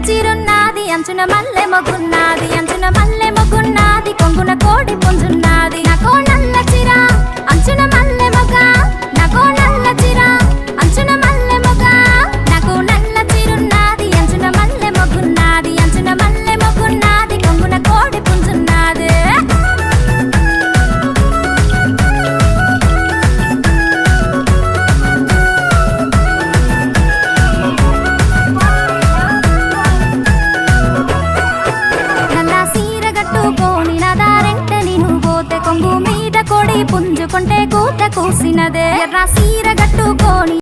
చీరున్నది అంచున మల్లె మొగున్నది అంచున మల్లె మొగున్నది కొంగున కోడి పుంజున్నది నాకో నల్ల చీర అంచున మల్లె మొగ నాకో నల్ల చీర అంచున మల్లె మొగ నాకో నల్ల చీరున్నది అంచున మల్లె మొగున్నది అంచున మల్లె మొగున్నది కొంగున కోడి పుంజున్నది కొంగు మీద కొడి పుంజుకుంటే కూత కూసినదే ఎర్ర సీర గట్టుకోని